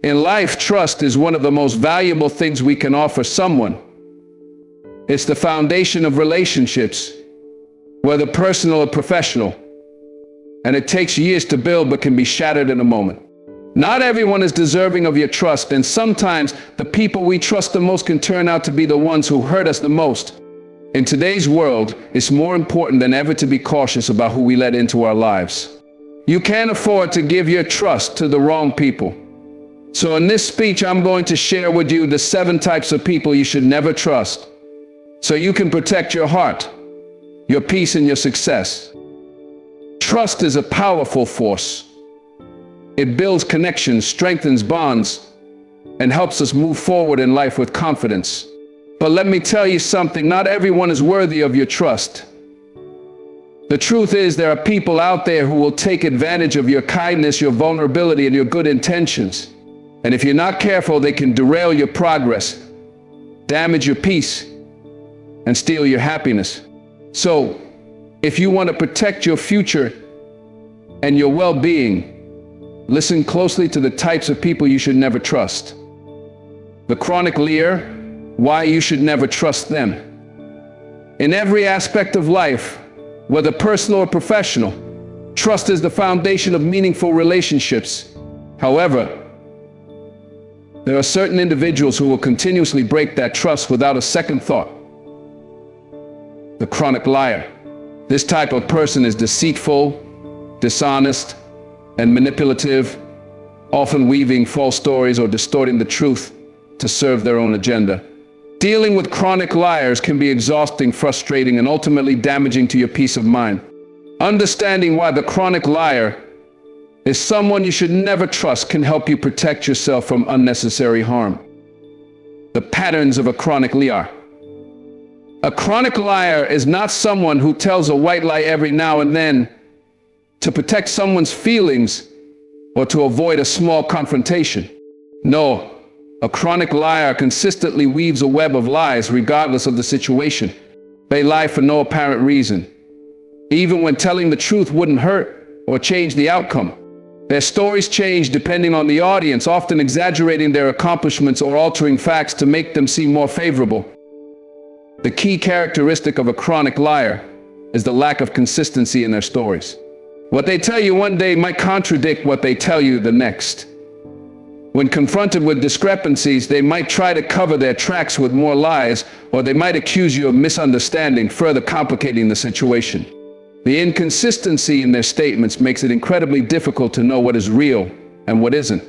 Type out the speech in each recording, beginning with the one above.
In life, trust is one of the most valuable things we can offer someone. It's the foundation of relationships, whether personal or professional, and it takes years to build but can be shattered in a moment. Not everyone is deserving of your trust, and sometimes the people we trust the most can turn out to be the ones who hurt us the most. In today's world, it's more important than ever to be cautious about who we let into our lives. You can't afford to give your trust to the wrong people. So in this speech, I'm going to share with you the 7 types of people you should never trust, so you can protect your heart, your peace, and your success. Trust is a powerful force. It builds connections, strengthens bonds, and helps us move forward in life with confidence. But let me tell you something, not everyone is worthy of your trust. The truth is, there are people out there who will take advantage of your kindness, your vulnerability, and your good intentions. And if you're not careful, they can derail your progress, damage your peace, and steal your happiness. So, if you want to protect your future and your well-being, listen closely to the types of people you should never trust. The chronic liar, why you should never trust them. In every aspect of life, whether personal or professional, trust is the foundation of meaningful relationships. However, there are certain individuals who will continuously break that trust without a second thought. The chronic liar. This type of person is deceitful, dishonest, and manipulative, often weaving false stories or distorting the truth to serve their own agenda. Dealing with chronic liars can be exhausting, frustrating, and ultimately damaging to your peace of mind. Understanding why the chronic liar is someone you should never trust can help you protect yourself from unnecessary harm. The patterns of a chronic liar. A chronic liar is not someone who tells a white lie every now and then to protect someone's feelings or to avoid a small confrontation. No, a chronic liar consistently weaves a web of lies regardless of the situation. They lie for no apparent reason, even when telling the truth wouldn't hurt or change the outcome. Their stories change depending on the audience, often exaggerating their accomplishments or altering facts to make them seem more favorable. The key characteristic of a chronic liar is the lack of consistency in their stories. What they tell you one day might contradict what they tell you the next. When confronted with discrepancies, they might try to cover their tracks with more lies, or they might accuse you of misunderstanding, further complicating the situation. The inconsistency in their statements makes it incredibly difficult to know what is real and what isn't.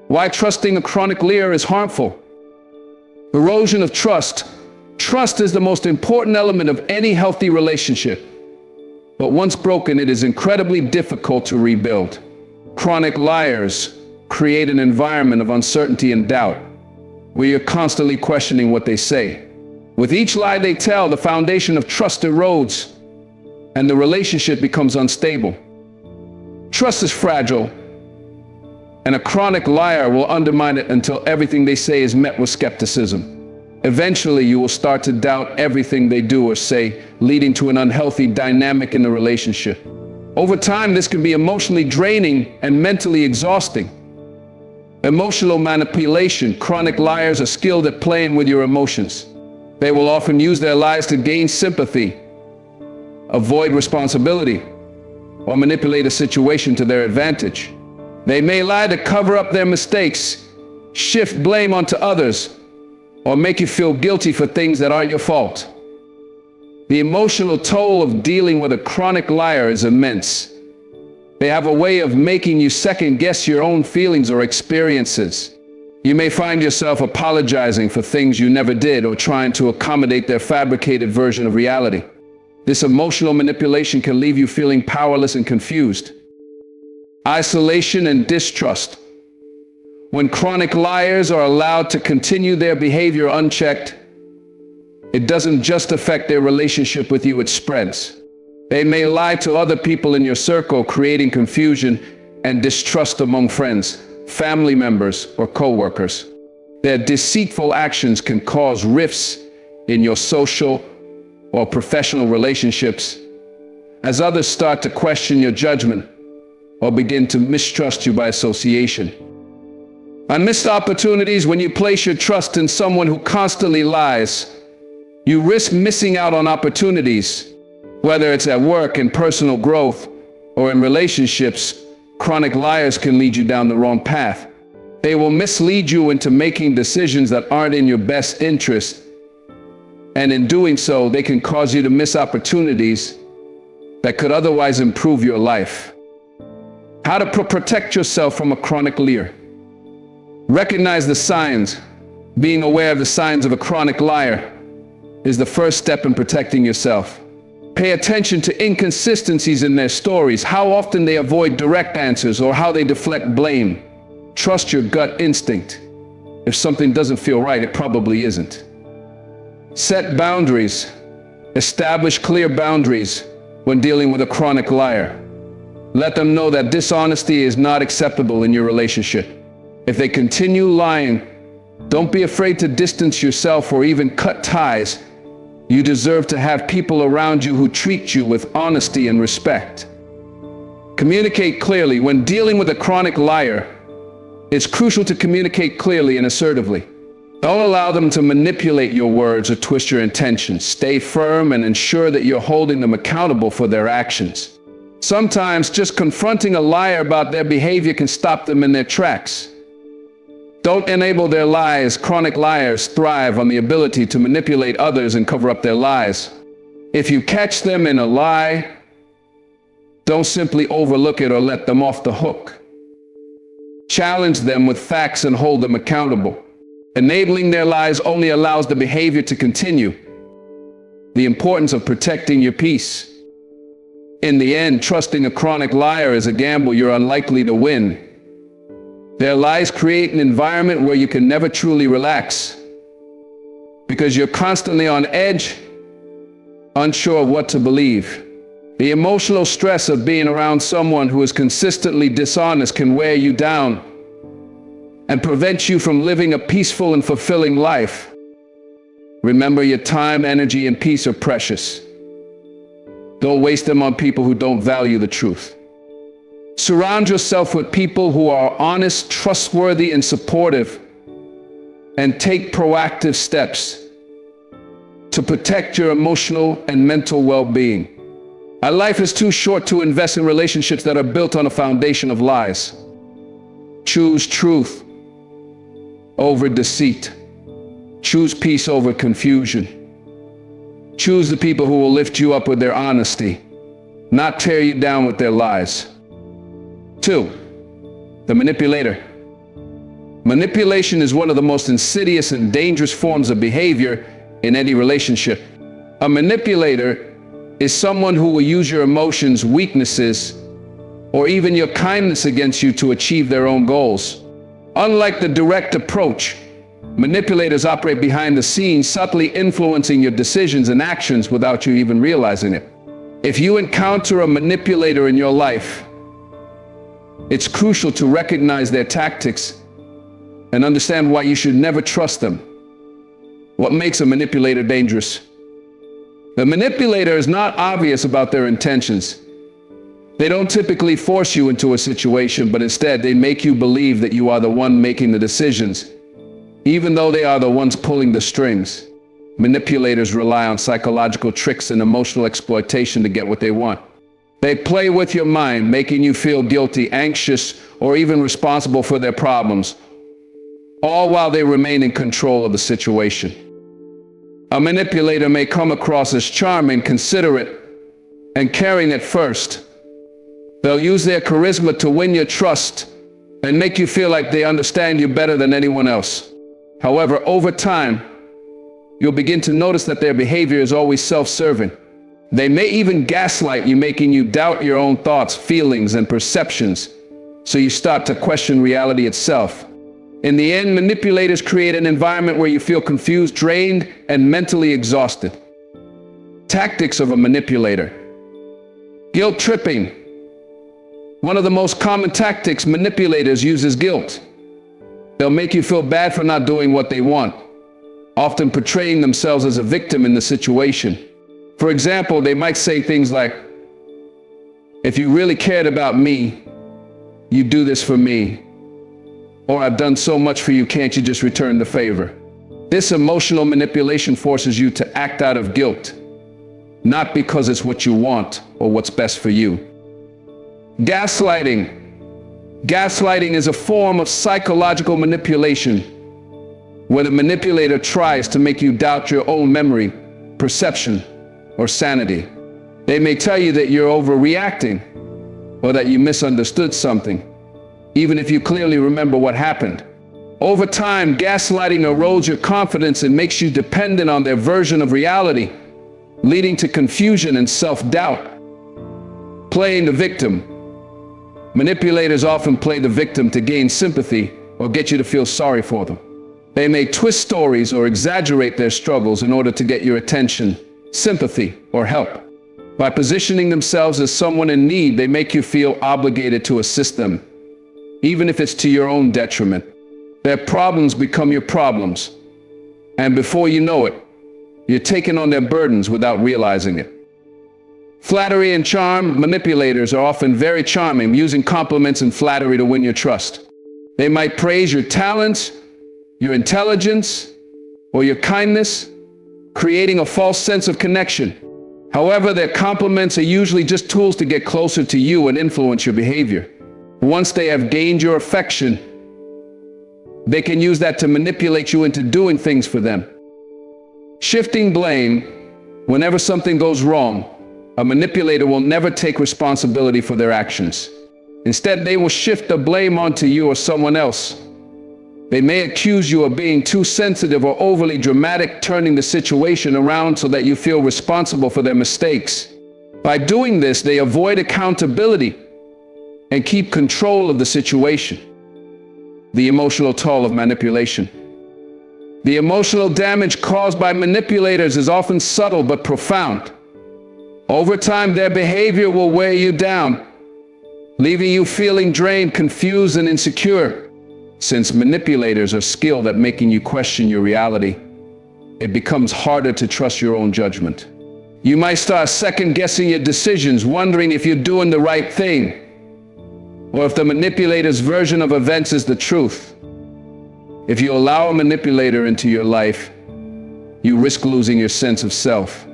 Why trusting a chronic liar is harmful. Erosion of trust. Trust is the most important element of any healthy relationship. But once broken, it is incredibly difficult to rebuild. Chronic liars create an environment of uncertainty and doubt, where you're constantly questioning what they say. With each lie they tell, the foundation of trust erodes, and the relationship becomes unstable. Trust is fragile, and a chronic liar will undermine it until everything they say is met with skepticism. Eventually, you will start to doubt everything they do or say, leading to an unhealthy dynamic in the relationship. Over time, this can be emotionally draining and mentally exhausting. Emotional manipulation. Chronic liars are skilled at playing with your emotions. They will often use their lies to gain sympathy, avoid responsibility, or manipulate a situation to their advantage. They may lie to cover up their mistakes, shift blame onto others, or make you feel guilty for things that aren't your fault. The emotional toll of dealing with a chronic liar is immense. They have a way of making you second-guess your own feelings or experiences. You may find yourself apologizing for things you never did or trying to accommodate their fabricated version of reality. This emotional manipulation can leave you feeling powerless and confused. Isolation and distrust. When chronic liars are allowed to continue their behavior unchecked, it doesn't just affect their relationship with you, it spreads. They may lie to other people in your circle, creating confusion and distrust among friends, family members, or co-workers. Their deceitful actions can cause rifts in your social or professional relationships, as others start to question your judgment or begin to mistrust you by association. On missed opportunities, when you place your trust in someone who constantly lies, you risk missing out on opportunities, whether it's at work, in personal growth, or in relationships. Chronic liars can lead you down the wrong path. They will mislead you into making decisions that aren't in your best interest. And in doing so, they can cause you to miss opportunities that could otherwise improve your life. How to protect yourself from a chronic liar. Recognize the signs. Being aware of the signs of a chronic liar is the first step in protecting yourself. Pay attention to inconsistencies in their stories, how often they avoid direct answers or how they deflect blame. Trust your gut instinct. If something doesn't feel right, it probably isn't. Set boundaries. Establish clear boundaries when dealing with a chronic liar. Let them know that dishonesty is not acceptable in your relationship. If they continue lying, don't be afraid to distance yourself or even cut ties. You deserve to have people around you who treat you with honesty and respect. Communicate clearly. When dealing with a chronic liar, it's crucial to communicate clearly and assertively. Don't allow them to manipulate your words or twist your intentions. Stay firm and ensure that you're holding them accountable for their actions. Sometimes just confronting a liar about their behavior can stop them in their tracks. Don't enable their lies. Chronic liars thrive on the ability to manipulate others and cover up their lies. If you catch them in a lie, don't simply overlook it or let them off the hook. Challenge them with facts and hold them accountable. Enabling their lies only allows the behavior to continue. The importance of protecting your peace. In the end, trusting a chronic liar is a gamble you're unlikely to win. Their lies create an environment where you can never truly relax, because you're constantly on edge, unsure of what to believe. The emotional stress of being around someone who is consistently dishonest can wear you down and prevent you from living a peaceful and fulfilling life. Remember, your time, energy, and peace are precious. Don't waste them on people who don't value the truth. Surround yourself with people who are honest, trustworthy, and supportive, and take proactive steps to protect your emotional and mental well-being. Our life is too short to invest in relationships that are built on a foundation of lies. Choose truth over deceit. Choose peace over confusion. Choose the people who will lift you up with their honesty, not tear you down with their lies. 2. The manipulator. Manipulation is one of the most insidious and dangerous forms of behavior in any relationship. A manipulator is someone who will use your emotions, weaknesses, or even your kindness against you to achieve their own goals. Unlike the direct approach, manipulators operate behind the scenes, subtly influencing your decisions and actions without you even realizing it. If you encounter a manipulator in your life, it's crucial to recognize their tactics and understand why you should never trust them. What makes a manipulator dangerous? The manipulator is not obvious about their intentions. They don't typically force you into a situation, but instead they make you believe that you are the one making the decisions, even though they are the ones pulling the strings. Manipulators rely on psychological tricks and emotional exploitation to get what they want. They play with your mind, making you feel guilty, anxious, or even responsible for their problems, all while they remain in control of the situation. A manipulator may come across as charming, considerate, and caring at first. They'll use their charisma to win your trust and make you feel like they understand you better than anyone else. However, over time, you'll begin to notice that their behavior is always self-serving. They may even gaslight you, making you doubt your own thoughts, feelings, and perceptions, so you start to question reality itself. In the end, manipulators create an environment where you feel confused, drained, and mentally exhausted. Tactics of a manipulator. Guilt tripping. One of the most common tactics manipulators use is guilt. They'll make you feel bad for not doing what they want, often portraying themselves as a victim in the situation. For example, they might say things like, "If you really cared about me, you'd do this for me." or I've done so much for you, can't you just return the favor? This emotional manipulation forces you to act out of guilt, not because it's what you want or what's best for you. Gaslighting. Gaslighting is a form of psychological manipulation where the manipulator tries to make you doubt your own memory, perception, or sanity. They may tell you that you're overreacting or that you misunderstood something, even if you clearly remember what happened. Over time, gaslighting erodes your confidence and makes you dependent on their version of reality, leading to confusion and self-doubt. Playing the victim. Manipulators often play the victim to gain sympathy or get you to feel sorry for them. They may twist stories or exaggerate their struggles in order to get your attention, sympathy, or help. By positioning themselves as someone in need, they make you feel obligated to assist them, even if it's to your own detriment. Their problems become your problems, and before you know it, you're taking on their burdens without realizing it. Flattery and charm. Manipulators are often very charming, using compliments and flattery to win your trust. They might praise your talents, your intelligence, or your kindness, creating a false sense of connection. However, their compliments are usually just tools to get closer to you and influence your behavior. Once they have gained your affection, they can use that to manipulate you into doing things for them. Shifting blame. Whenever something goes wrong, a manipulator will never take responsibility for their actions. Instead, they will shift the blame onto you or someone else. They may accuse you of being too sensitive or overly dramatic, turning the situation around so that you feel responsible for their mistakes. By doing this, they avoid accountability and keep control of the situation. The emotional toll of manipulation. The emotional damage caused by manipulators is often subtle but profound. Over time, their behavior will wear you down, leaving you feeling drained, confused, and insecure. Since manipulators are skilled at making you question your reality, it becomes harder to trust your own judgment. You might start second-guessing your decisions, wondering if you're doing the right thing, or if the manipulator's version of events is the truth. If you allow a manipulator into your life, you risk losing your sense of self.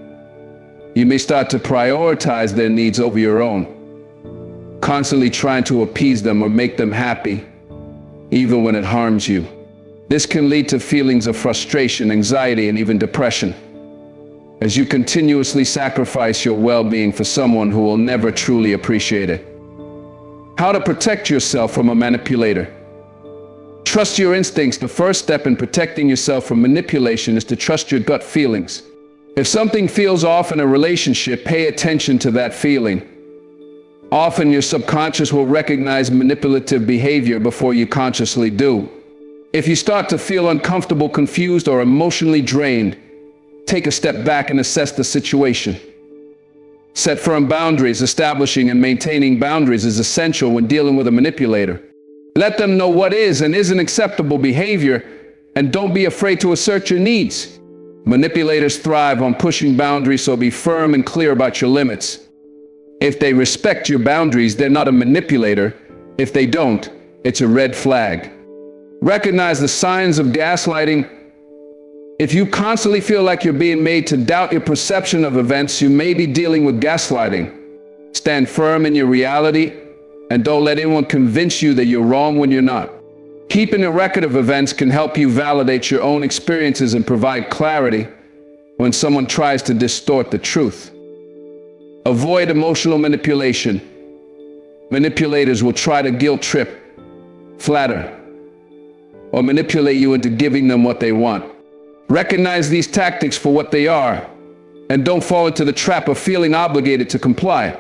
You may start to prioritize their needs over your own, constantly trying to appease them or make them happy, even when it harms you. This can lead to feelings of frustration, anxiety, and even depression, as you continuously sacrifice your well-being for someone who will never truly appreciate it. How to protect yourself from a manipulator. Trust your instincts. The first step in protecting yourself from manipulation is to trust your gut feelings. If something feels off in a relationship, pay attention to that feeling. Often your subconscious will recognize manipulative behavior before you consciously do. If you start to feel uncomfortable, confused, or emotionally drained, take a step back and assess the situation. Set firm boundaries. Establishing and maintaining boundaries is essential when dealing with a manipulator. Let them know what is and isn't acceptable behavior, and don't be afraid to assert your needs. Manipulators thrive on pushing boundaries, so be firm and clear about your limits. If they respect your boundaries, they're not a manipulator. If they don't, it's a red flag. Recognize the signs of gaslighting. If you constantly feel like you're being made to doubt your perception of events, you may be dealing with gaslighting. Stand firm in your reality and don't let anyone convince you that you're wrong when you're not. Keeping a record of events can help you validate your own experiences and provide clarity when someone tries to distort the truth. Avoid emotional manipulation. Manipulators will try to guilt trip, flatter, or manipulate you into giving them what they want. Recognize these tactics for what they are, and don't fall into the trap of feeling obligated to comply.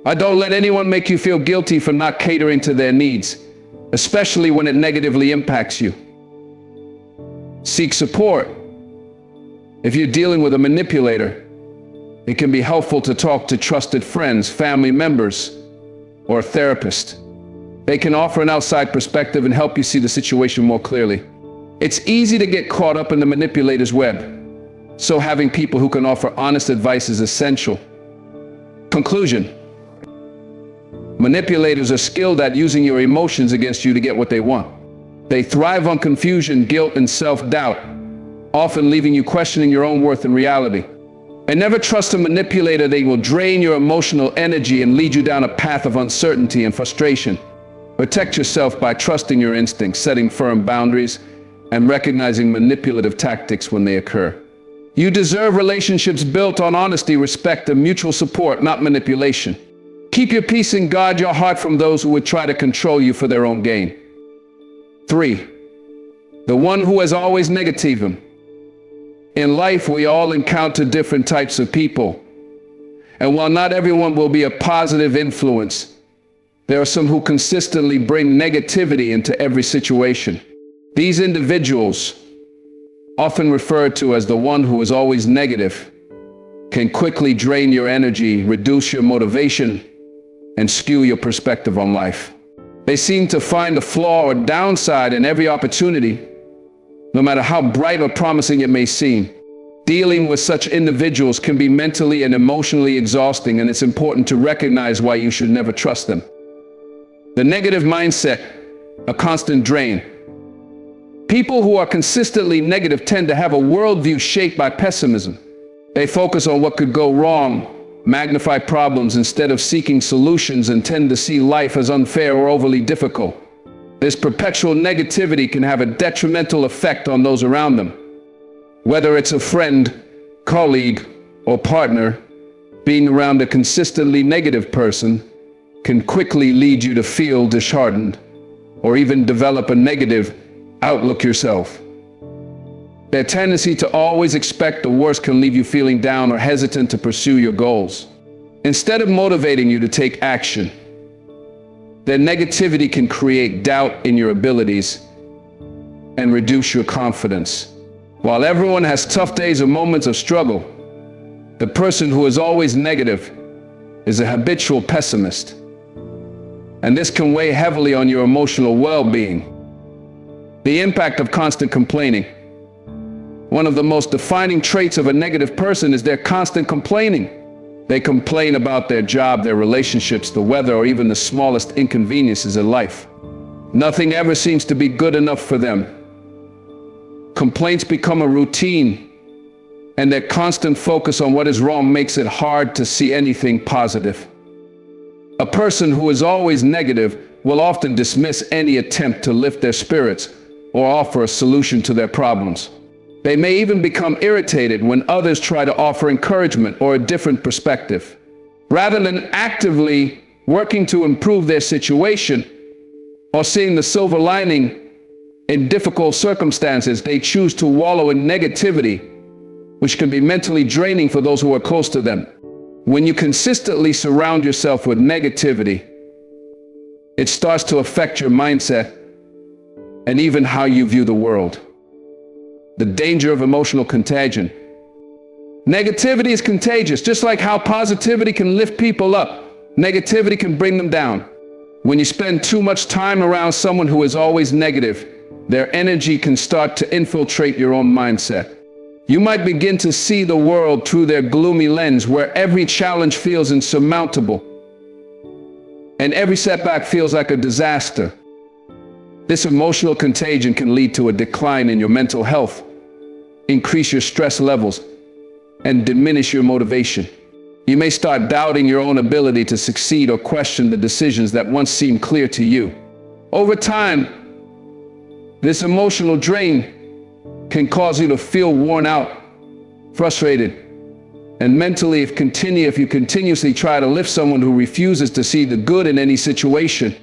Don't let anyone make you feel guilty for not catering to their needs, especially when it negatively impacts you. Seek support. If you're dealing with a manipulator, it can be helpful to talk to trusted friends, family members, or a therapist. They can offer an outside perspective and help you see the situation more clearly. It's easy to get caught up in the manipulator's web, so having people who can offer honest advice is essential. Conclusion. Manipulators are skilled at using your emotions against you to get what they want. They thrive on confusion, guilt, and self-doubt, often leaving you questioning your own worth and reality. And never trust a manipulator. They will drain your emotional energy and lead you down a path of uncertainty and frustration. Protect yourself by trusting your instincts, setting firm boundaries, and recognizing manipulative tactics when they occur. You deserve relationships built on honesty, respect, and mutual support, not manipulation. Keep your peace and guard your heart from those who would try to control you for their own gain. 3. The one who has always negative him. In life, we all encounter different types of people. And while not everyone will be a positive influence, there are some who consistently bring negativity into every situation. These individuals, often referred to as the one who is always negative, can quickly drain your energy, reduce your motivation, and skew your perspective on life. They seem to find a flaw or downside in every opportunity, no matter how bright or promising it may seem. Dealing with such individuals can be mentally and emotionally exhausting, and it's important to recognize why you should never trust them. The negative mindset, a constant drain. People who are consistently negative tend to have a worldview shaped by pessimism. They focus on what could go wrong, magnify problems instead of seeking solutions, and tend to see life as unfair or overly difficult. This perpetual negativity can have a detrimental effect on those around them. Whether it's a friend, colleague, or partner, being around a consistently negative person can quickly lead you to feel disheartened or even develop a negative outlook yourself. Their tendency to always expect the worst can leave you feeling down or hesitant to pursue your goals. Instead of motivating you to take action, their negativity can create doubt in your abilities and reduce your confidence. While everyone has tough days or moments of struggle, the person who is always negative is a habitual pessimist. And this can weigh heavily on your emotional well-being. The impact of constant complaining. One of the most defining traits of a negative person is their constant complaining. They complain about their job, their relationships, the weather, or even the smallest inconveniences in life. Nothing ever seems to be good enough for them. Complaints become a routine, and their constant focus on what is wrong makes it hard to see anything positive. A person who is always negative will often dismiss any attempt to lift their spirits or offer a solution to their problems. They may even become irritated when others try to offer encouragement or a different perspective. Rather than actively working to improve their situation or seeing the silver lining in difficult circumstances, they choose to wallow in negativity, which can be mentally draining for those who are close to them. When you consistently surround yourself with negativity, it starts to affect your mindset and even how you view the world. The danger of emotional contagion. Negativity is contagious. Just like how positivity can lift people up, negativity can bring them down. When you spend too much time around someone who is always negative, their energy can start to infiltrate your own mindset. You might begin to see the world through their gloomy lens, where every challenge feels insurmountable and every setback feels like a disaster. This emotional contagion can lead to a decline in your mental health, increase your stress levels, and diminish your motivation. You may start doubting your own ability to succeed or question the decisions that once seemed clear to you. Over time, this emotional drain can cause you to feel worn out, frustrated, and mentally if you continuously try to lift someone who refuses to see the good in any situation.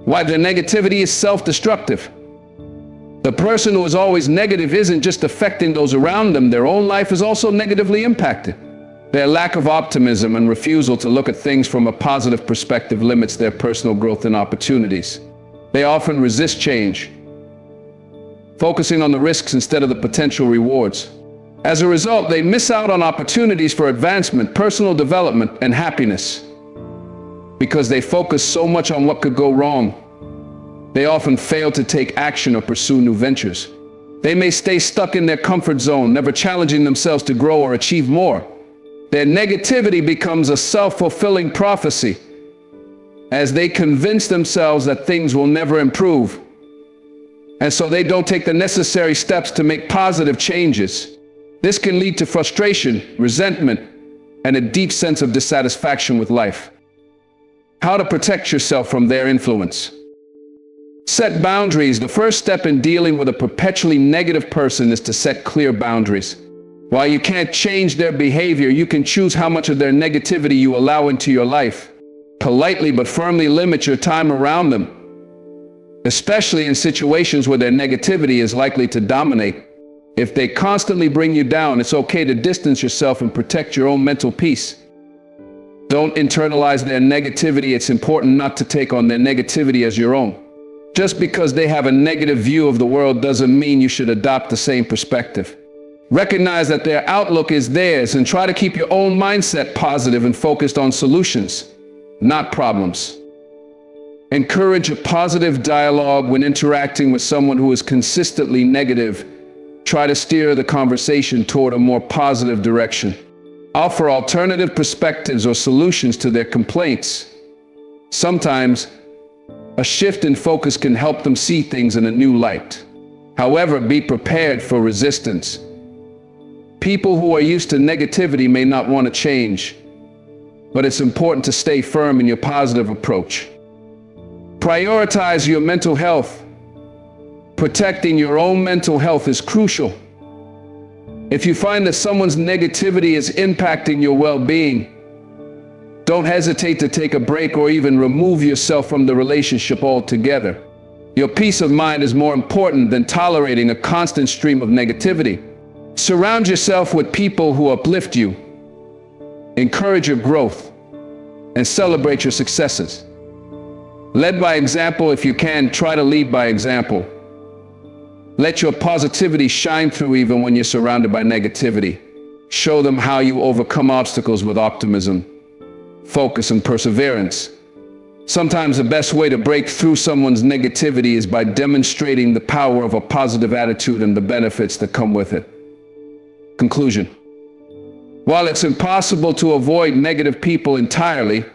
Why their negativity is self-destructive. The person who is always negative isn't just affecting those around them, their own life is also negatively impacted. Their lack of optimism and refusal to look at things from a positive perspective limits their personal growth and opportunities. They often resist change, focusing on the risks instead of the potential rewards. As a result, they miss out on opportunities for advancement, personal development, and happiness. Because they focus so much on what could go wrong, they often fail to take action or pursue new ventures. They may stay stuck in their comfort zone, never challenging themselves to grow or achieve more. Their negativity becomes a self-fulfilling prophecy, as they convince themselves that things will never improve and so they don't take the necessary steps to make positive changes. This can lead to frustration, resentment, and a deep sense of dissatisfaction with life. How to protect yourself from their influence. Set boundaries. The first step in dealing with a perpetually negative person is to set clear boundaries. While you can't change their behavior, you can choose how much of their negativity you allow into your life. Politely but firmly limit your time around them, especially in situations where their negativity is likely to dominate. If they constantly bring you down, it's okay to distance yourself and protect your own mental peace. Don't internalize their negativity. It's important not to take on their negativity as your own. Just because they have a negative view of the world doesn't mean you should adopt the same perspective. Recognize that their outlook is theirs and try to keep your own mindset positive and focused on solutions, not problems. Encourage a positive dialogue when interacting with someone who is consistently negative. Try to steer the conversation toward a more positive direction. Offer alternative perspectives or solutions to their complaints. Sometimes, a shift in focus can help them see things in a new light. However, be prepared for resistance. People who are used to negativity may not want to change, but it's important to stay firm in your positive approach. Prioritize your mental health. Protecting your own mental health is crucial. If you find that someone's negativity is impacting your well-being, don't hesitate to take a break or even remove yourself from the relationship altogether. Your peace of mind is more important than tolerating a constant stream of negativity. Surround yourself with people who uplift you, encourage your growth, and celebrate your successes. Lead by example. If you can, try to lead by example. Let your positivity shine through even when you're surrounded by negativity. Show them how you overcome obstacles with optimism, focus, and perseverance. Sometimes the best way to break through someone's negativity is by demonstrating the power of a positive attitude and the benefits that come with it. Conclusion. While it's impossible to avoid negative people entirely,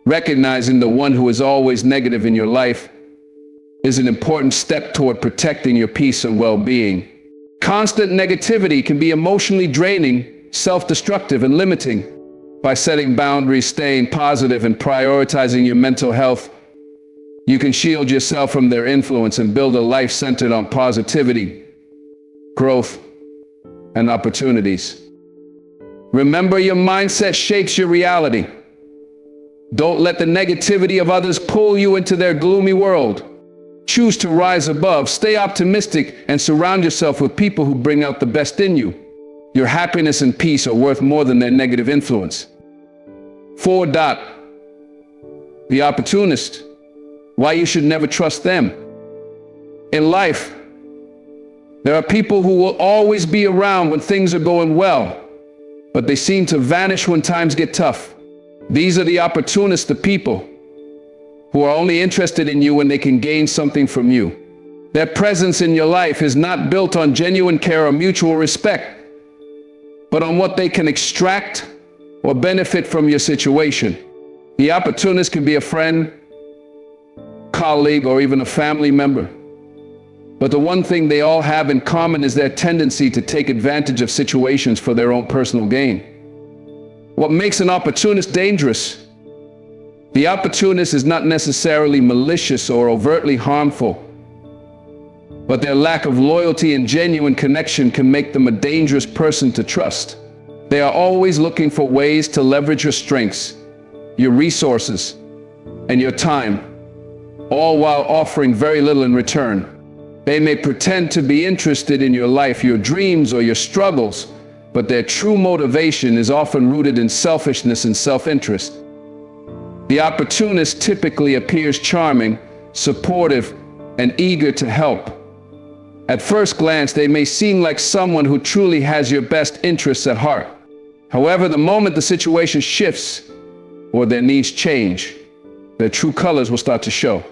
recognizing the one who is always negative in your life is an important step toward protecting your peace and well-being. Constant negativity can be emotionally draining, self-destructive, and limiting. By setting boundaries, staying positive, and prioritizing your mental health, you can shield yourself from their influence and build a life centered on positivity, growth, and opportunities. Remember, your mindset shapes your reality. Don't let the negativity of others pull you into their gloomy world. Choose to rise above, stay optimistic, and surround yourself with people who bring out the best in you. Your happiness and peace are worth more than their negative influence. 4. The opportunist. Why you should never trust them. In life, there are people who will always be around when things are going well, but they seem to vanish when times get tough. These are the opportunists, the people who are only interested in you when they can gain something from you. Their presence in your life is not built on genuine care or mutual respect, but on what they can extract or benefit from your situation. The opportunist can be a friend, colleague, or even a family member. But the one thing they all have in common is their tendency to take advantage of situations for their own personal gain. What makes an opportunist dangerous? The opportunist is not necessarily malicious or overtly harmful, but their lack of loyalty and genuine connection can make them a dangerous person to trust. They are always looking for ways to leverage your strengths, your resources, and your time, all while offering very little in return. They may pretend to be interested in your life, your dreams, or your struggles, but their true motivation is often rooted in selfishness and self-interest. The opportunist typically appears charming, supportive, and eager to help. At first glance, they may seem like someone who truly has your best interests at heart. However, the moment the situation shifts or their needs change, their true colors will start to show.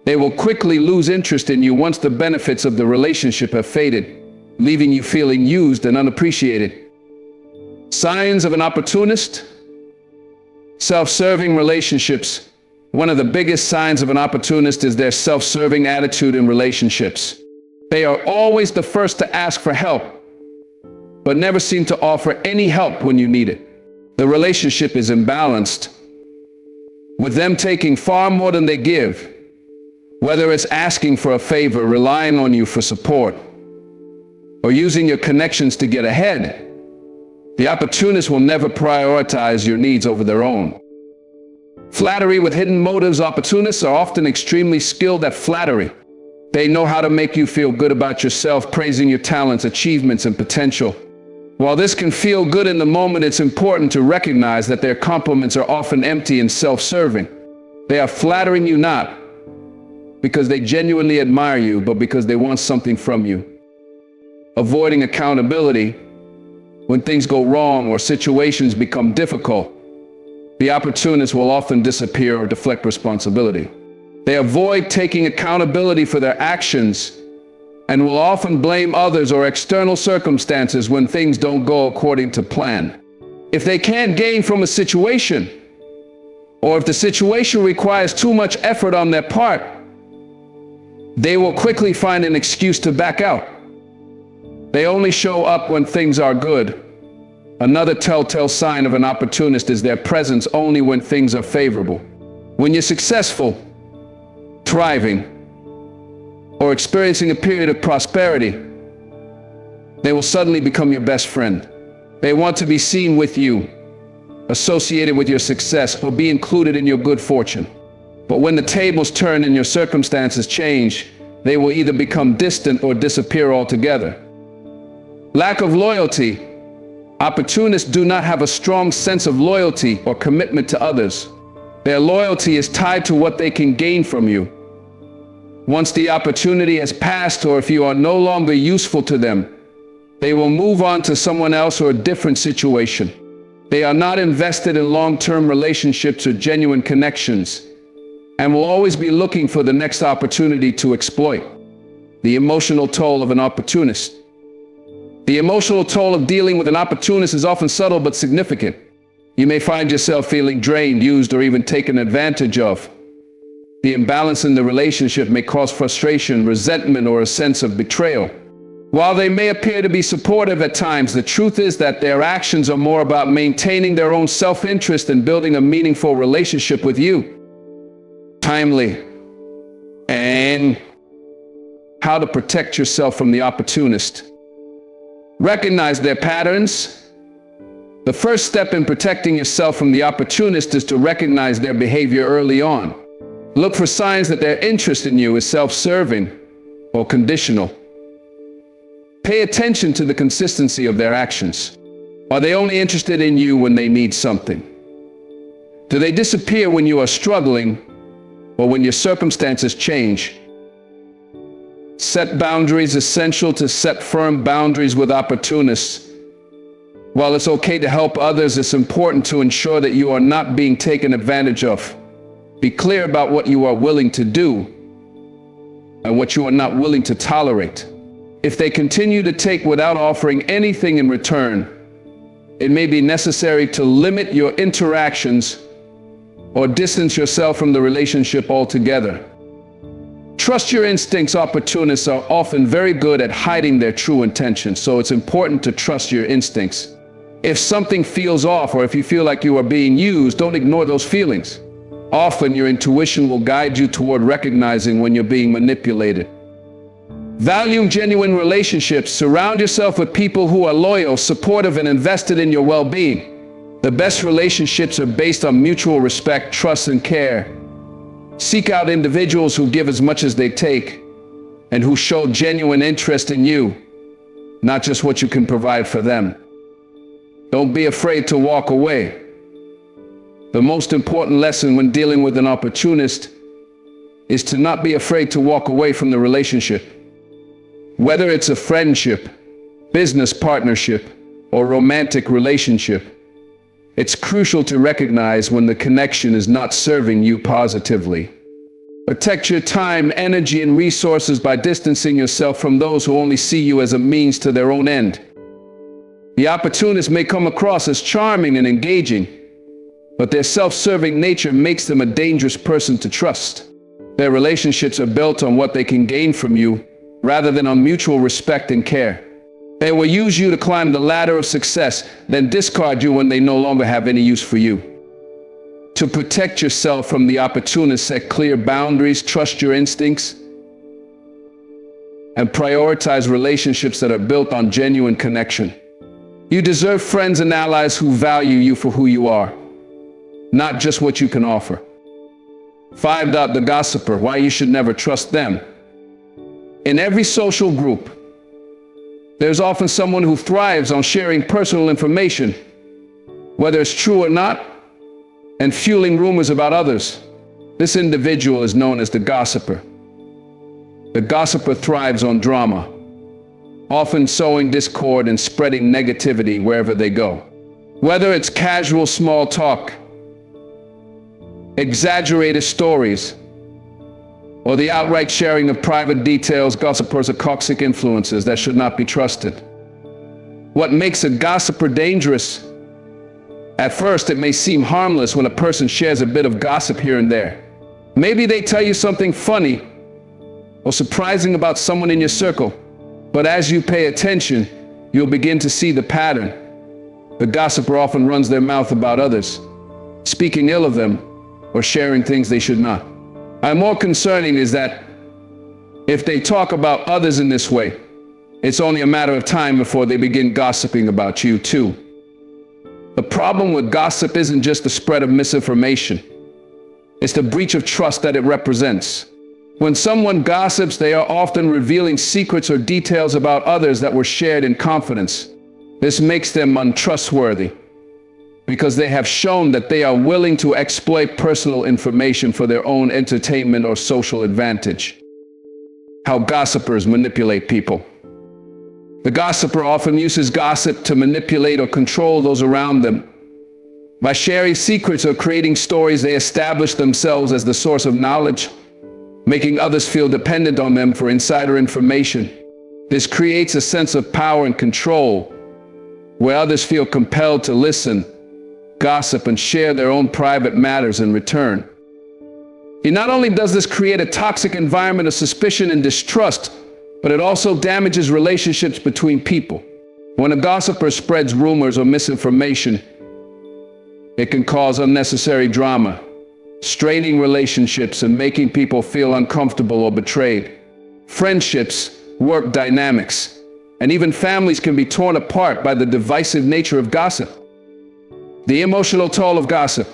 They will quickly lose interest in you once the benefits of the relationship have faded, leaving you feeling used and unappreciated. Signs of an opportunist: self-serving relationships. One of the biggest signs of an opportunist is their self-serving attitude in relationships. They are always the first to ask for help, but never seem to offer any help when you need it. The relationship is imbalanced, with them taking far more than they give, whether it's asking for a favor, relying on you for support, or using your connections to get ahead. The opportunist will never prioritize your needs over their own. Flattery with hidden motives. Opportunists are often extremely skilled at flattery. They know how to make you feel good about yourself, praising your talents, achievements, and potential. While this can feel good in the moment, it's important to recognize that their compliments are often empty and self-serving. They are flattering you not because they genuinely admire you, but because they want something from you. Avoiding accountability. When things go wrong or situations become difficult, the opportunist will often disappear or deflect responsibility. They avoid taking accountability for their actions and will often blame others or external circumstances when things don't go according to plan. If they can't gain from a situation, or if the situation requires too much effort on their part, they will quickly find an excuse to back out. They only show up when things are good. Another telltale sign of an opportunist is their presence only when things are favorable. When you're successful, thriving, or experiencing a period of prosperity, they will suddenly become your best friend. They want to be seen with you, associated with your success, or be included in your good fortune. But when the tables turn and your circumstances change, they will either become distant or disappear altogether. Lack of loyalty. Opportunists do not have a strong sense of loyalty or commitment to others. Their loyalty is tied to what they can gain from you. Once the opportunity has passed, or if you are no longer useful to them, they will move on to someone else or a different situation. They are not invested in long-term relationships or genuine connections, and will always be looking for the next opportunity to exploit. The emotional toll of an opportunist. The emotional toll of dealing with an opportunist is often subtle but significant. You may find yourself feeling drained, used, or even taken advantage of. The imbalance in the relationship may cause frustration, resentment, or a sense of betrayal. While they may appear to be supportive at times, the truth is that their actions are more about maintaining their own self-interest and building a meaningful relationship with you. Timely. And how to protect yourself from the opportunist. Recognize their patterns. The first step in protecting yourself from the opportunist is to recognize their behavior early on. Look for signs that their interest in you is self-serving or conditional. Pay attention to the consistency of their actions. Are they only interested in you when they need something? Do they disappear when you are struggling or when your circumstances change? Set boundaries. Essential to set firm boundaries with opportunists. While it's okay to help others, it's important to ensure that you are not being taken advantage of. Be clear about what you are willing to do and what you are not willing to tolerate. If they continue to take without offering anything in return, it may be necessary to limit your interactions or distance yourself from the relationship altogether. Trust your instincts. Opportunists are often very good at hiding their true intentions, so it's important to trust your instincts. If something feels off, or if you feel like you are being used, don't ignore those feelings. Often your intuition will guide you toward recognizing when you're being manipulated. Value genuine relationships. Surround yourself with people who are loyal, supportive, and invested in your well-being. The best relationships are based on mutual respect, trust, and care. Seek out individuals who give as much as they take and who show genuine interest in you, not just what you can provide for them. Don't be afraid to walk away. The most important lesson when dealing with an opportunist is to not be afraid to walk away from the relationship. Whether it's a friendship, business partnership, or romantic relationship, it's crucial to recognize when the connection is not serving you positively. Protect your time, energy, and resources by distancing yourself from those who only see you as a means to their own end. The opportunist may come across as charming and engaging, but their self-serving nature makes them a dangerous person to trust. Their relationships are built on what they can gain from you, rather than on mutual respect and care. They will use you to climb the ladder of success, then discard you when they no longer have any use for you. To protect yourself from the opportunists, set clear boundaries, trust your instincts, and prioritize relationships that are built on genuine connection. You deserve friends and allies who value you for who you are, not just what you can offer. 5. The gossiper, why you should never trust them. In every social group, there's often someone who thrives on sharing personal information, whether it's true or not, and fueling rumors about others. This individual is known as the gossiper. The gossiper thrives on drama, often sowing discord and spreading negativity wherever they go. Whether it's casual small talk, exaggerated stories, or the outright sharing of private details, gossipers are toxic influences that should not be trusted. What makes a gossiper dangerous? At first, it may seem harmless when a person shares a bit of gossip here and there. Maybe they tell you something funny or surprising about someone in your circle. But as you pay attention, you'll begin to see the pattern. The gossiper often runs their mouth about others, speaking ill of them or sharing things they should not. And more concerning is that if they talk about others in this way, it's only a matter of time before they begin gossiping about you too. The problem with gossip isn't just the spread of misinformation. It's the breach of trust that it represents. When someone gossips, they are often revealing secrets or details about others that were shared in confidence. This makes them untrustworthy, because they have shown that they are willing to exploit personal information for their own entertainment or social advantage. How gossipers manipulate people. The gossiper often uses gossip to manipulate or control those around them. By sharing secrets or creating stories, they establish themselves as the source of knowledge, making others feel dependent on them for insider information. This creates a sense of power and control, where others feel compelled to listen, gossip, and share their own private matters in return. And not only does this create a toxic environment of suspicion and distrust, but it also damages relationships between people. When a gossiper spreads rumors or misinformation, it can cause unnecessary drama, straining relationships and making people feel uncomfortable or betrayed. Friendships, work dynamics, and even families can be torn apart by the divisive nature of gossip. The emotional toll of gossip.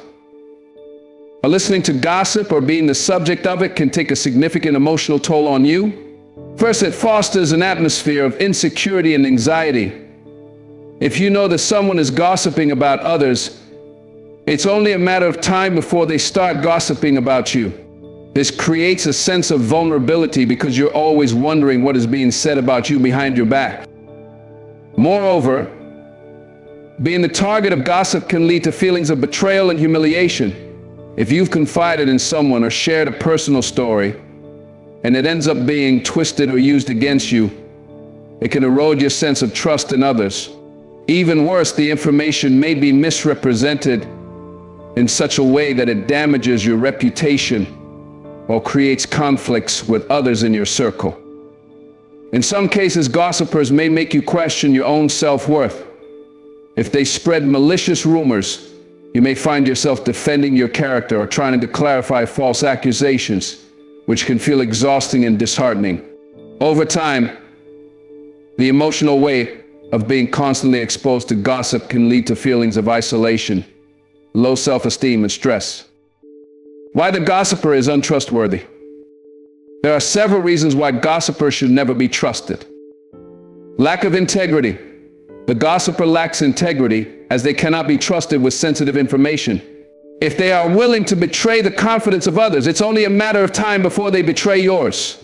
Listening to gossip or being the subject of it can take a significant emotional toll on you. First, it fosters an atmosphere of insecurity and anxiety. If you know that someone is gossiping about others, it's only a matter of time before they start gossiping about you. This creates a sense of vulnerability because you're always wondering what is being said about you behind your back. Moreover, being the target of gossip can lead to feelings of betrayal and humiliation. If you've confided in someone or shared a personal story, and it ends up being twisted or used against you, it can erode your sense of trust in others. Even worse, the information may be misrepresented in such a way that it damages your reputation or creates conflicts with others in your circle. In some cases, gossipers may make you question your own self-worth. If they spread malicious rumors, you may find yourself defending your character or trying to clarify false accusations, which can feel exhausting and disheartening. Over time, the emotional weight of being constantly exposed to gossip can lead to feelings of isolation, low self-esteem, and stress. Why the gossiper is untrustworthy. There are several reasons why gossipers should never be trusted. Lack of integrity. The gossiper lacks integrity as they cannot be trusted with sensitive information. If they are willing to betray the confidence of others, it's only a matter of time before they betray yours.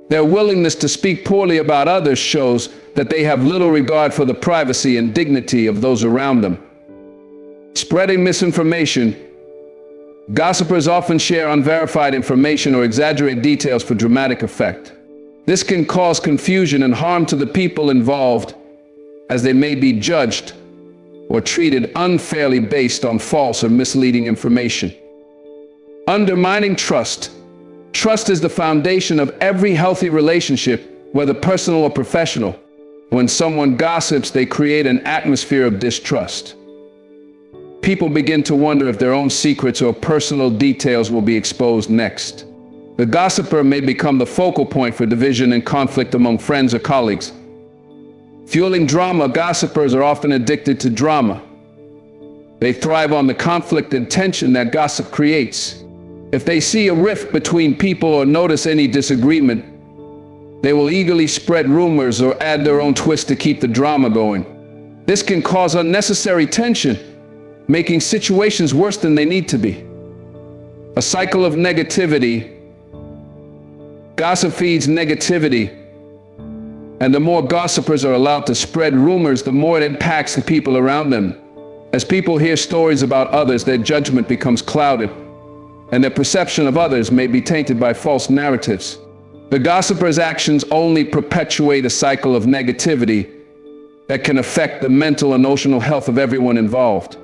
Their willingness to speak poorly about others shows that they have little regard for the privacy and dignity of those around them. Spreading misinformation. Gossipers often share unverified information or exaggerate details for dramatic effect. This can cause confusion and harm to the people involved, as they may be judged or treated unfairly based on false or misleading information. Undermining trust. Trust is the foundation of every healthy relationship, whether personal or professional. When someone gossips, they create an atmosphere of distrust. People begin to wonder if their own secrets or personal details will be exposed next. The gossiper may become the focal point for division and conflict among friends or colleagues. Fueling drama, gossipers are often addicted to drama. They thrive on the conflict and tension that gossip creates. If they see a rift between people or notice any disagreement, they will eagerly spread rumors or add their own twist to keep the drama going. This can cause unnecessary tension, making situations worse than they need to be. A cycle of negativity. Gossip feeds negativity, and the more gossipers are allowed to spread rumors, the more it impacts the people around them. As people hear stories about others, their judgment becomes clouded, and their perception of others may be tainted by false narratives. The gossiper's actions only perpetuate a cycle of negativity that can affect the mental and emotional health of everyone involved.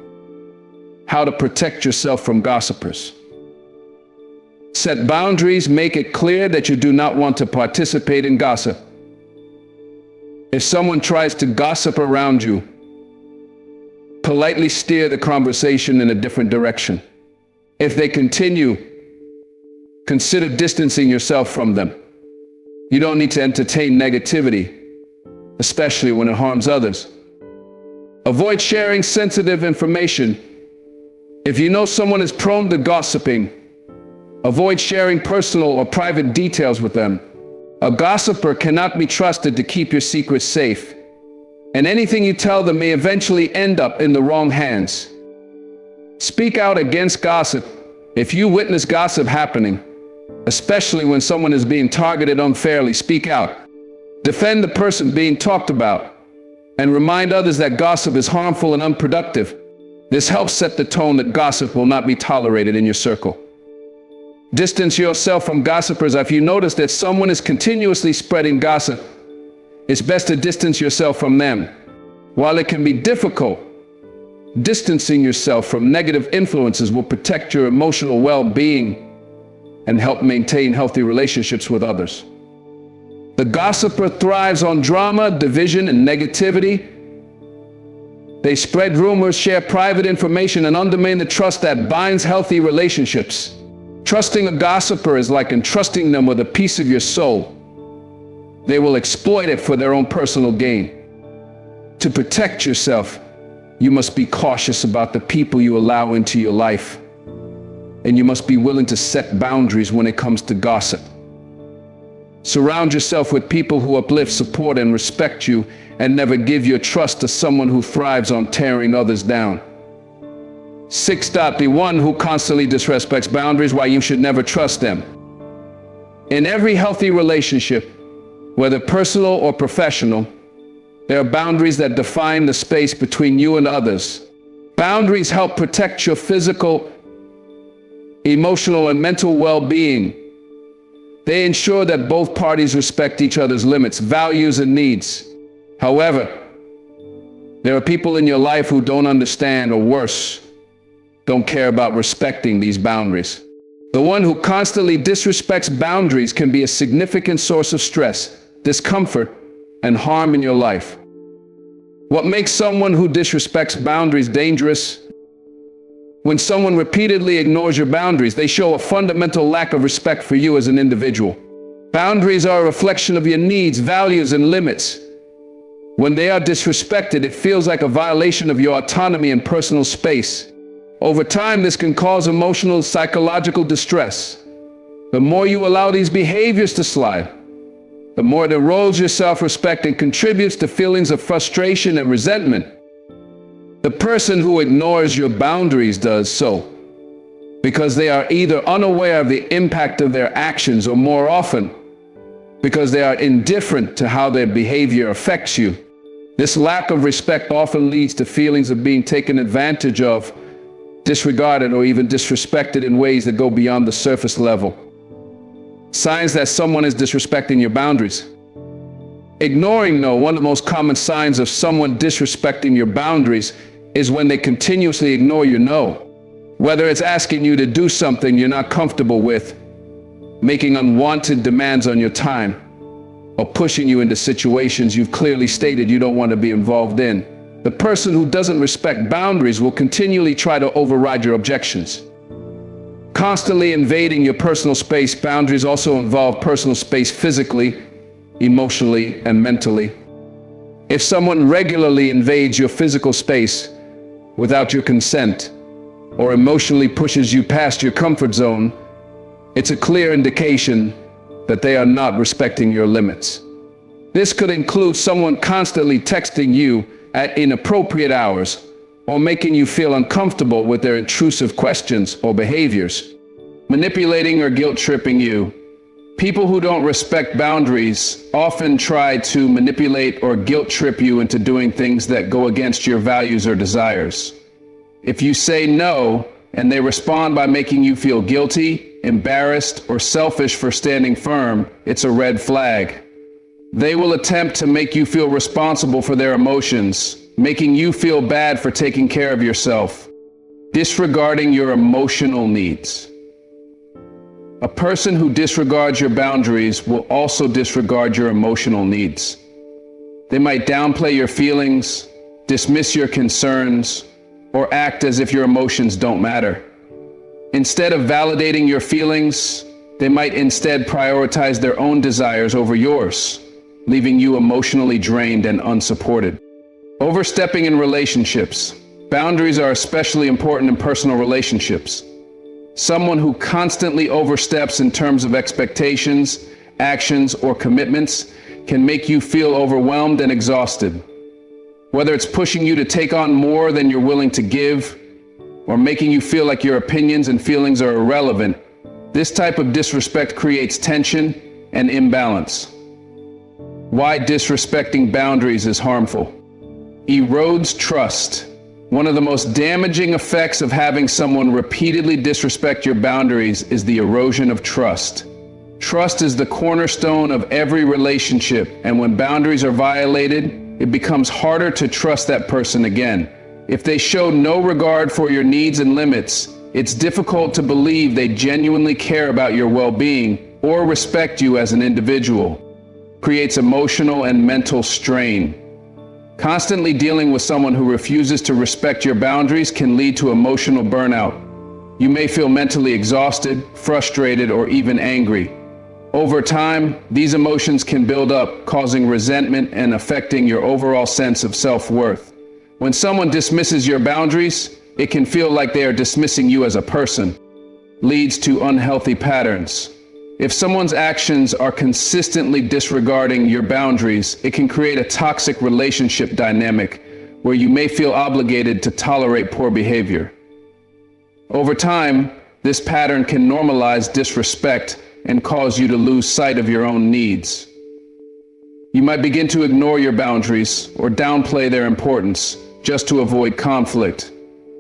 How to protect yourself from gossipers. Set boundaries. Make it clear that you do not want to participate in gossip. If someone tries to gossip around you, politely steer the conversation in a different direction. If they continue, consider distancing yourself from them. You don't need to entertain negativity, especially when it harms others. Avoid sharing sensitive information. If you know someone is prone to gossiping, avoid sharing personal or private details with them. A gossiper cannot be trusted to keep your secrets safe, and anything you tell them may eventually end up in the wrong hands. Speak out against gossip. If you witness gossip happening, especially when someone is being targeted unfairly, speak out. Defend the person being talked about, and remind others that gossip is harmful and unproductive. This helps set the tone that gossip will not be tolerated in your circle. Distance yourself from gossipers. If you notice that someone is continuously spreading gossip, it's best to distance yourself from them. While it can be difficult, distancing yourself from negative influences will protect your emotional well-being and help maintain healthy relationships with others. The gossiper thrives on drama, division, and negativity. They spread rumors, share private information, and undermine the trust that binds healthy relationships. Trusting a gossiper is like entrusting them with a piece of your soul. They will exploit it for their own personal gain. To protect yourself, you must be cautious about the people you allow into your life, and you must be willing to set boundaries when it comes to gossip. Surround yourself with people who uplift, support, and respect you, and never give your trust to someone who thrives on tearing others down. 6. Be one who constantly disrespects boundaries. Why you should never trust them. In every healthy relationship, whether personal or professional, there are boundaries that define the space between you and others. Boundaries help protect your physical, emotional, and mental well-being. They ensure that both parties respect each other's limits, values, and needs. However, there are people in your life who don't understand, or worse, don't care about respecting these boundaries. The one who constantly disrespects boundaries can be a significant source of stress, discomfort, and harm in your life. What makes someone who disrespects boundaries dangerous? When someone repeatedly ignores your boundaries, they show a fundamental lack of respect for you as an individual. Boundaries are a reflection of your needs, values, and limits. When they are disrespected, it feels like a violation of your autonomy and personal space. Over time, this can cause emotional, psychological distress. The more you allow these behaviors to slide, the more it erodes your self-respect and contributes to feelings of frustration and resentment. The person who ignores your boundaries does so because they are either unaware of the impact of their actions, or more often, because they are indifferent to how their behavior affects you. This lack of respect often leads to feelings of being taken advantage of, disregarded, or even disrespected in ways that go beyond the surface level. Signs that someone is disrespecting your boundaries. Ignoring one of the most common signs of someone disrespecting your boundaries is when they continuously ignore your no. Whether it's asking you to do something you're not comfortable with, making unwanted demands on your time, or pushing you into situations you've clearly stated you don't want to be involved in. The person who doesn't respect boundaries will continually try to override your objections. Constantly invading your personal space. Boundaries also involve personal space physically, emotionally, and mentally. If someone regularly invades your physical space without your consent, or emotionally pushes you past your comfort zone, it's a clear indication that they are not respecting your limits. This could include someone constantly texting you at inappropriate hours or making you feel uncomfortable with their intrusive questions or behaviors. Manipulating or guilt-tripping you. People who don't respect boundaries often try to manipulate or guilt-trip you into doing things that go against your values or desires. If you say no, and they respond by making you feel guilty, embarrassed, or selfish for standing firm, it's a red flag. They will attempt to make you feel responsible for their emotions, making you feel bad for taking care of yourself, disregarding your emotional needs. A person who disregards your boundaries will also disregard your emotional needs. They might downplay your feelings, dismiss your concerns, or act as if your emotions don't matter. Instead of validating your feelings, they might instead prioritize their own desires over yours, leaving you emotionally drained and unsupported. Overstepping in relationships. Boundaries are especially important in personal relationships. Someone who constantly oversteps in terms of expectations, actions, or commitments can make you feel overwhelmed and exhausted. Whether it's pushing you to take on more than you're willing to give, or making you feel like your opinions and feelings are irrelevant, this type of disrespect creates tension and imbalance. Why disrespecting boundaries is harmful. Erodes trust. One of the most damaging effects of having someone repeatedly disrespect your boundaries is the erosion of trust. Trust is the cornerstone of every relationship, and when boundaries are violated, it becomes harder to trust that person again. If they show no regard for your needs and limits, it's difficult to believe they genuinely care about your well-being or respect you as an individual. Creates emotional and mental strain. Constantly dealing with someone who refuses to respect your boundaries can lead to emotional burnout. You may feel mentally exhausted, frustrated, or even angry. Over time, these emotions can build up, causing resentment and affecting your overall sense of self-worth. When someone dismisses your boundaries, it can feel like they are dismissing you as a person. Leads to unhealthy patterns. If someone's actions are consistently disregarding your boundaries, it can create a toxic relationship dynamic where you may feel obligated to tolerate poor behavior. Over time, this pattern can normalize disrespect and cause you to lose sight of your own needs. You might begin to ignore your boundaries or downplay their importance just to avoid conflict,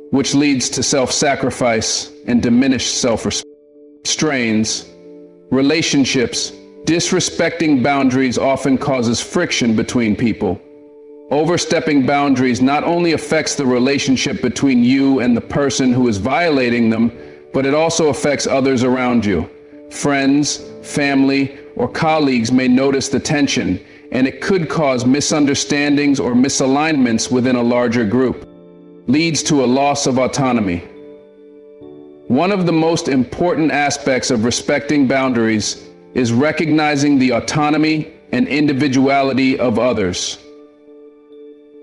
which leads to self-sacrifice and diminished self-respect. Strains. Relationships. Disrespecting boundaries often causes friction between people. Overstepping boundaries not only affects the relationship between you and the person who is violating them, but it also affects others around you. Friends, family, or colleagues may notice the tension, and it could cause misunderstandings or misalignments within a larger group. Leads to a loss of autonomy. One of the most important aspects of respecting boundaries is recognizing the autonomy and individuality of others.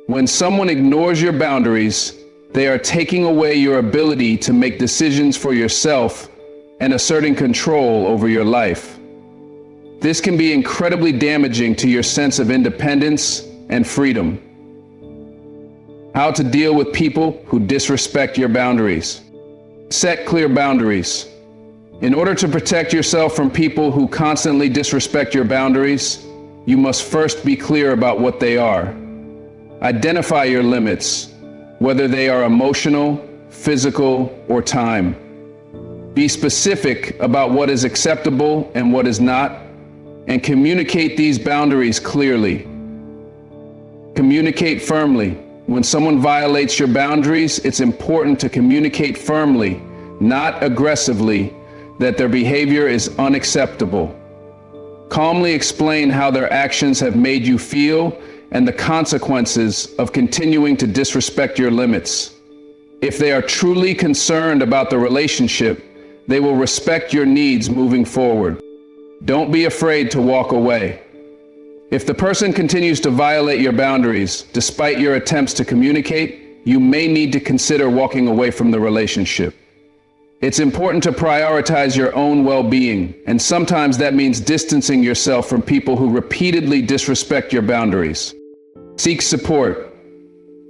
When someone ignores your boundaries, they are taking away your ability to make decisions for yourself and asserting control over your life. This can be incredibly damaging to your sense of independence and freedom. How to deal with people who disrespect your boundaries. Set clear boundaries. In order to protect yourself from people who constantly disrespect your boundaries, you must first be clear about what they are. Identify your limits, whether they are emotional, physical, or time. Be specific about what is acceptable and what is not, and communicate these boundaries clearly. Communicate firmly. when someone violates your boundaries, it's important to communicate firmly, not aggressively, that their behavior is unacceptable. Calmly explain how their actions have made you feel and the consequences of continuing to disrespect your limits. If they are truly concerned about the relationship, they will respect your needs moving forward. Don't be afraid to walk away. If the person continues to violate your boundaries, despite your attempts to communicate, you may need to consider walking away from the relationship. It's important to prioritize your own well-being, and sometimes that means distancing yourself from people who repeatedly disrespect your boundaries. Seek support.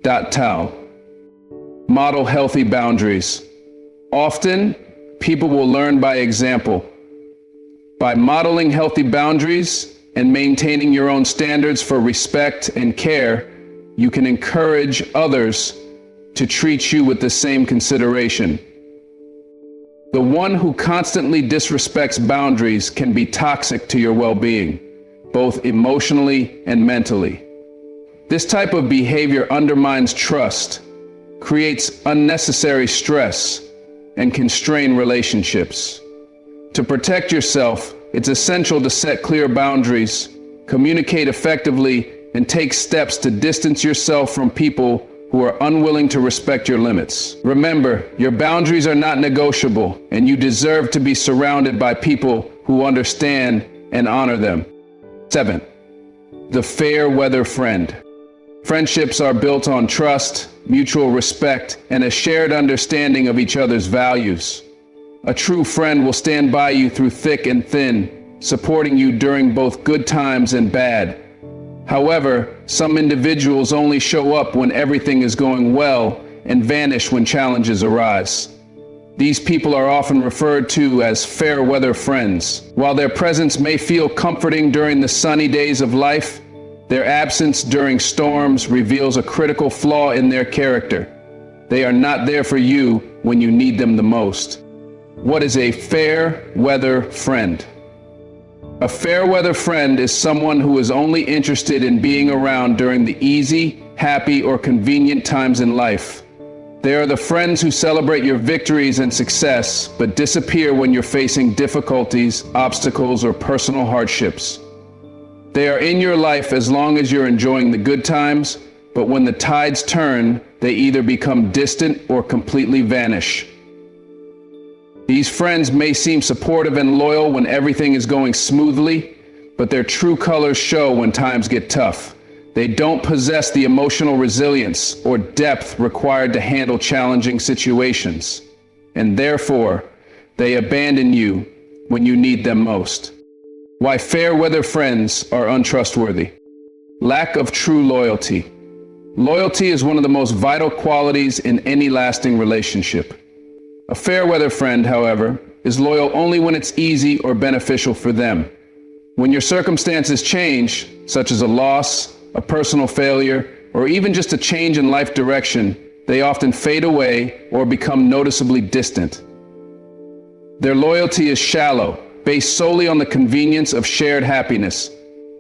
Tao. Model healthy boundaries. Often, people will learn by example. By modeling healthy boundaries and maintaining your own standards for respect and care, you can encourage others to treat you with the same consideration. The one who constantly disrespects boundaries can be toxic to your well-being, both emotionally and mentally. This type of behavior undermines trust, creates unnecessary stress, and can strain relationships. To protect yourself, it's essential to set clear boundaries, communicate effectively, and take steps to distance yourself from people who are unwilling to respect your limits. Remember, your boundaries are not negotiable, and you deserve to be surrounded by people who understand and honor them. 7. The fair weather friend. Friendships are built on trust, mutual respect, and a shared understanding of each other's values. A true friend will stand by you through thick and thin, supporting you during both good times and bad. However, some individuals only show up when everything is going well and vanish when challenges arise. These people are often referred to as fair weather friends. While their presence may feel comforting during the sunny days of life, their absence during storms reveals a critical flaw in their character. They are not there for you when you need them the most. What is a fair weather friend? A fair weather friend is someone who is only interested in being around during the easy, happy, or convenient times in life. They are the friends who celebrate your victories and success, but disappear when you're facing difficulties, obstacles, or personal hardships. They are in your life as long as you're enjoying the good times, but when the tides turn, they either become distant or completely vanish. These friends may seem supportive and loyal when everything is going smoothly, but their true colors show when times get tough. They don't possess the emotional resilience or depth required to handle challenging situations, and therefore, they abandon you when you need them most. Why fair weather friends are untrustworthy. Lack of true loyalty. Loyalty is one of the most vital qualities in any lasting relationship. A fair weather friend, however, is loyal only when it's easy or beneficial for them. When your circumstances change, such as a loss, a personal failure, or even just a change in life direction, they often fade away or become noticeably distant. Their loyalty is shallow, based solely on the convenience of shared happiness,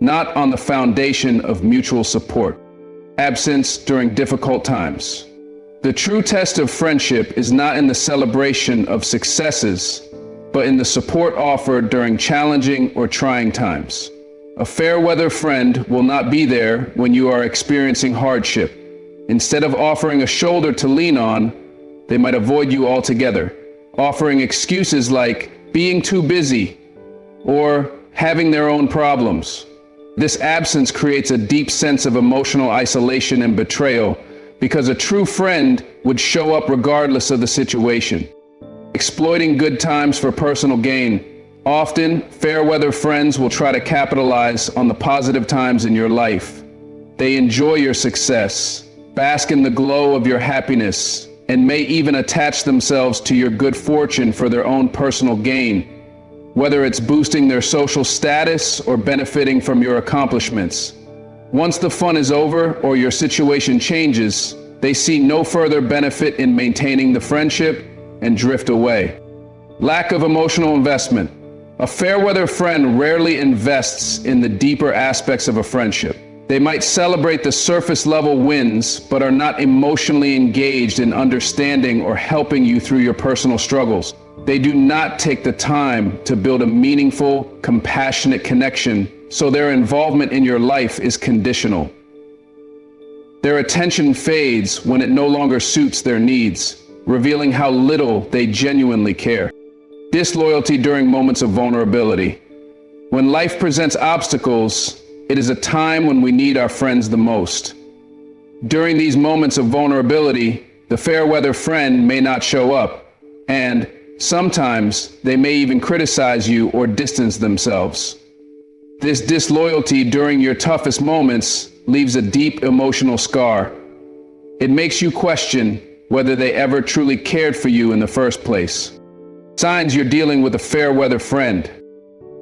not on the foundation of mutual support. Absence during difficult times. The true test of friendship is not in the celebration of successes, but in the support offered during challenging or trying times. A fair weather friend will not be there when you are experiencing hardship. Instead of offering a shoulder to lean on, they might avoid you altogether, offering excuses like being too busy or having their own problems. This absence creates a deep sense of emotional isolation and betrayal, because a true friend would show up regardless of the situation. Exploiting good times for personal gain. Often, fair weather friends will try to capitalize on the positive times in your life. They enjoy your success, bask in the glow of your happiness, and may even attach themselves to your good fortune for their own personal gain, whether it's boosting their social status or benefiting from your accomplishments. Once the fun is over or your situation changes, they see no further benefit in maintaining the friendship and drift away. Lack of emotional investment. A fair weather friend rarely invests in the deeper aspects of a friendship. They might celebrate the surface level wins, but are not emotionally engaged in understanding or helping you through your personal struggles. They do not take the time to build a meaningful, compassionate connection, so their involvement in your life is conditional. Their attention fades when it no longer suits their needs, revealing how little they genuinely care. Disloyalty during moments of vulnerability. When life presents obstacles, it is a time when we need our friends the most. During these moments of vulnerability, the fair-weather friend may not show up, and sometimes they may even criticize you or distance themselves. This disloyalty during your toughest moments leaves a deep emotional scar. It makes you question whether they ever truly cared for you in the first place. Signs you're dealing with a fair-weather friend.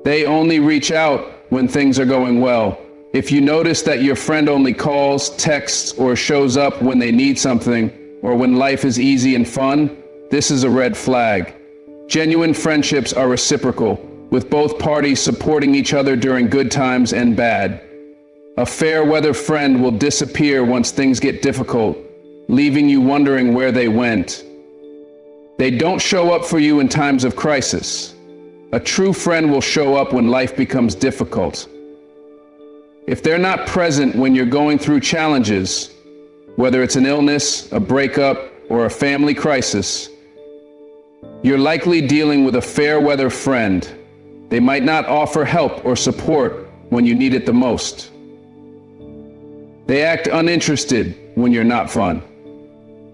They only reach out when things are going well. If you notice that your friend only calls, texts, or shows up when they need something, or when life is easy and fun, this is a red flag. Genuine friendships are reciprocal, with both parties supporting each other during good times and bad. A fair-weather friend will disappear once things get difficult, leaving you wondering where they went. They don't show up for you in times of crisis. A true friend will show up when life becomes difficult. If they're not present when you're going through challenges, whether it's an illness, a breakup, or a family crisis, you're likely dealing with a fair-weather friend. They might not offer help or support when you need it the most. They act uninterested when you're not fun.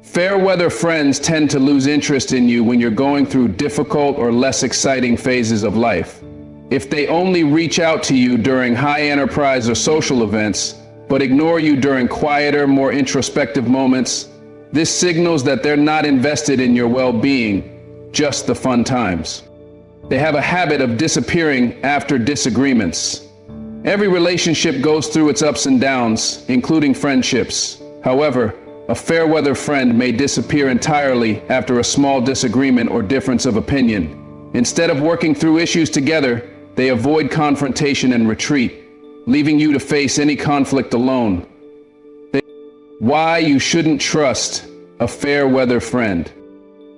Fair-weather friends tend to lose interest in you when you're going through difficult or less exciting phases of life. If they only reach out to you during high enterprise or social events, but ignore you during quieter, more introspective moments, this signals that they're not invested in your well-being, just the fun times. They have a habit of disappearing after disagreements. Every relationship goes through its ups and downs, including friendships. However, a fair-weather friend may disappear entirely after a small disagreement or difference of opinion. Instead of working through issues together, they avoid confrontation and retreat, leaving you to face any conflict alone. Why you shouldn't trust a fair-weather friend.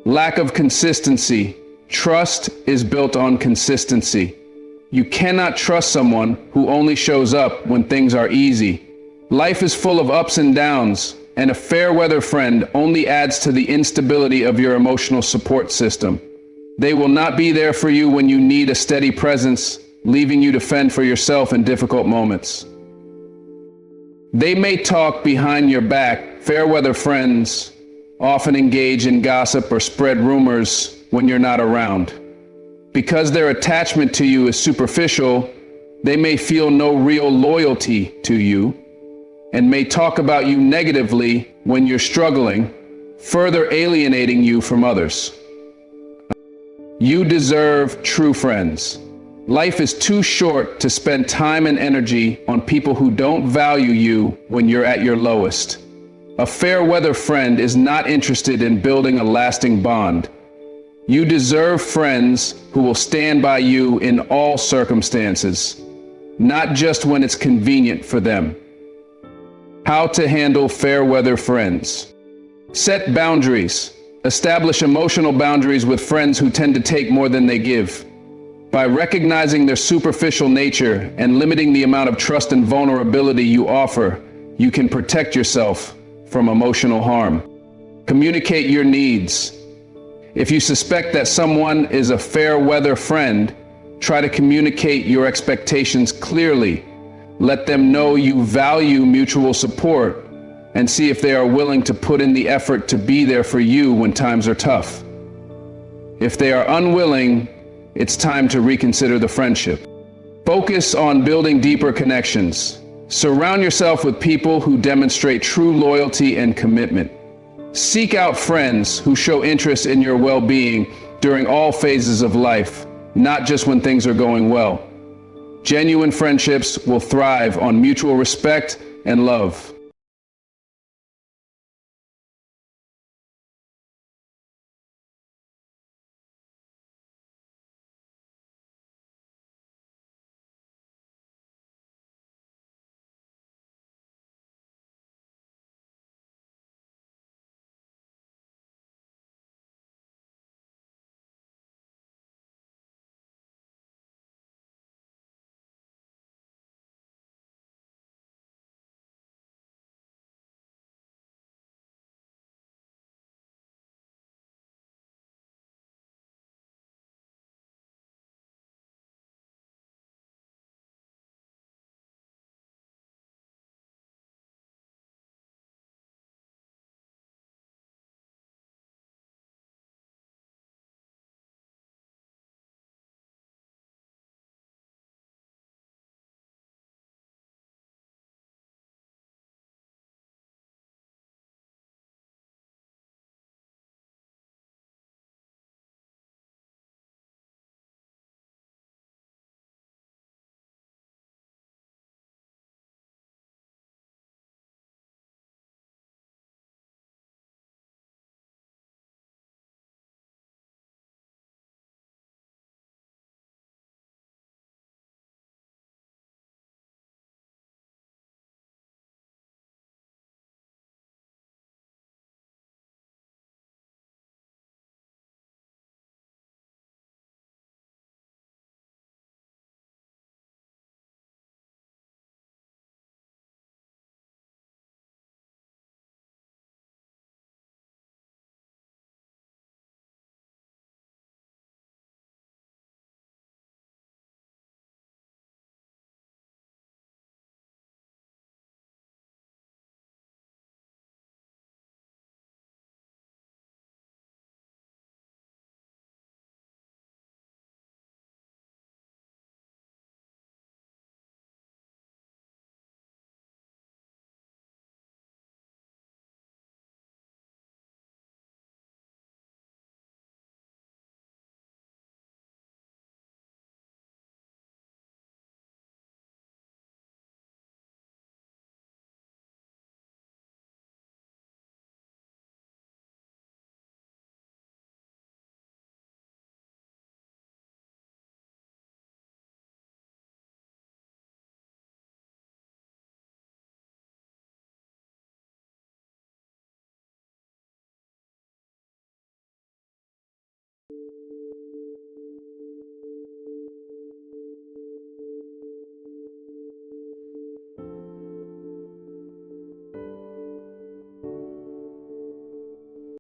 Lack of consistency. Trust is built on consistency. You cannot trust someone who only shows up when things are easy. Life is full of ups and downs, and a fair-weather friend only adds to the instability of your emotional support system. They will not be there for you when you need a steady presence, leaving you to fend for yourself in difficult moments. They may talk behind your back. Fair-weather friends often engage in gossip or spread rumors when you're not around. Because their attachment to you is superficial, they may feel no real loyalty to you and may talk about you negatively when you're struggling, further alienating you from others. You deserve true friends. Life is too short to spend time and energy on people who don't value you when you're at your lowest. A fair-weather friend is not interested in building a lasting bond. You deserve friends who will stand by you in all circumstances, not just when it's convenient for them. How to handle fair-weather friends. Set boundaries. Establish emotional boundaries with friends who tend to take more than they give. By recognizing their superficial nature and limiting the amount of trust and vulnerability you offer, you can protect yourself from emotional harm. Communicate your needs. If you suspect that someone is a fair-weather friend, try to communicate your expectations clearly. Let them know you value mutual support and see if they are willing to put in the effort to be there for you when times are tough. If they are unwilling, it's time to reconsider the friendship. Focus on building deeper connections. Surround yourself with people who demonstrate true loyalty and commitment. Seek out friends who show interest in your well-being during all phases of life, not just when things are going well. Genuine friendships will thrive on mutual respect and love.